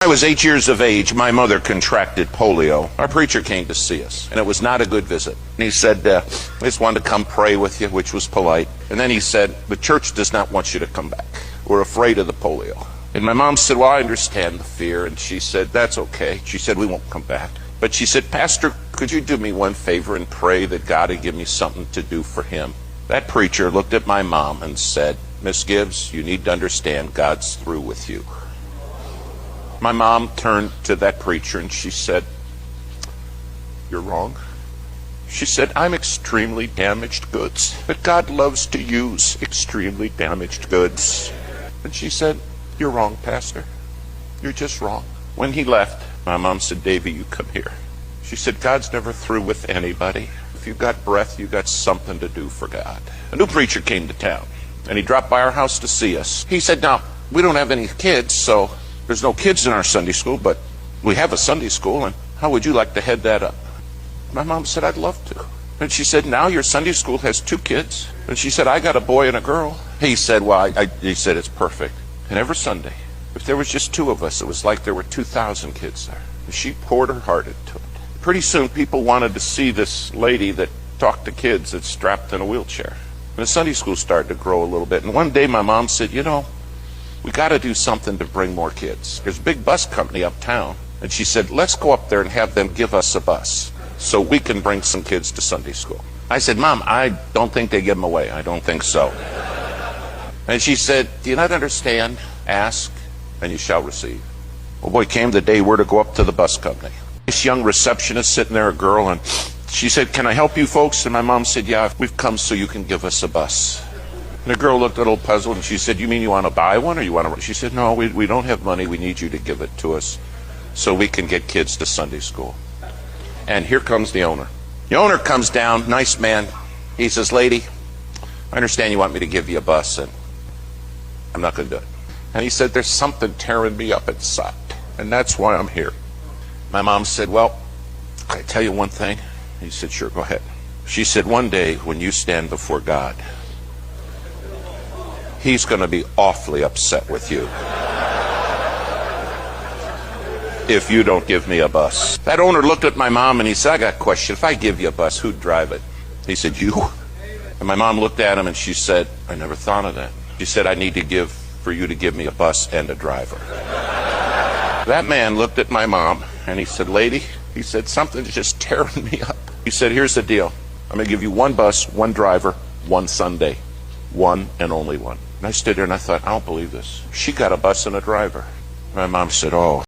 I was 8 years of age. My mother contracted polio. Our preacher came to see us, and it was not a good visit. And he said, I just wanted to come pray with you, which was polite. And then he said, the church does not want you to come back. We're afraid of the polio. And my mom said, well, I understand the fear. And she said, that's okay. She said, we won't come back. But she said, Pastor, could you do me one favor and pray that God would give me something to do for him? That preacher looked at my mom and said, Miss Gibbs, you need to understand God's through with you. My mom turned to that preacher and she said, you're wrong. She said, I'm extremely damaged goods, but God loves to use extremely damaged goods. And she said, you're wrong, Pastor. You're just wrong. When he left, my mom said, Davy, you come here. She said, God's never through with anybody. If you've got breath, you've got something to do for God. A new preacher came to town, and he dropped by our house to see us. He said, now, we don't have any kids, so there's no kids in our Sunday school, but we have a Sunday school, and how would you like to head that up? My mom said, I'd love to. And she said, now your Sunday school has 2 kids. And she said, I got a boy and a girl. He said, well, he said, it's perfect. And every Sunday, if there was just 2 of us, it was like there were 2,000 kids there. And she poured her heart into it. Pretty soon, people wanted to see this lady that talked to kids that's strapped in a wheelchair. And the Sunday school started to grow a little bit. And one day, my mom said, you know, we got to do something to bring more kids. There's a big bus company uptown. And she said, let's go up there and have them give us a bus so we can bring some kids to Sunday school. I said, Mom, I don't think they give them away. I don't think so. And she said, do you not understand? Ask, and you shall receive. Well, boy, came the day we're to go up to the bus company. This young receptionist sitting there, a girl, and she said, can I help you folks? And my mom said, yeah, we've come so you can give us a bus. And the girl looked a little puzzled, and she said, you mean you want to buy one, or you want to? She said, no, we don't have money. We need you to give it to us so we can get kids to Sunday school. And here comes the owner. The owner comes down, nice man. He says, lady, I understand you want me to give you a bus, and I'm not going to do it. And he said, there's something tearing me up inside, and that's why I'm here. My mom said, well, can I tell you one thing? He said, sure, go ahead. She said, one day when you stand before God, he's going to be awfully upset with you if you don't give me a bus. That owner looked at my mom and he said, I got a question. If I give you a bus, who'd drive it? He said, you. And my mom looked at him and she said, I never thought of that. She said, I need for you to give me a bus and a driver. That man looked at my mom and he said, lady, he said, something's just tearing me up. He said, here's the deal. I'm going to give you 1 bus, 1 driver, 1 Sunday. 1 and only 1. And I stood there and I thought, I don't believe this. She got a bus and a driver. My mom said, oh.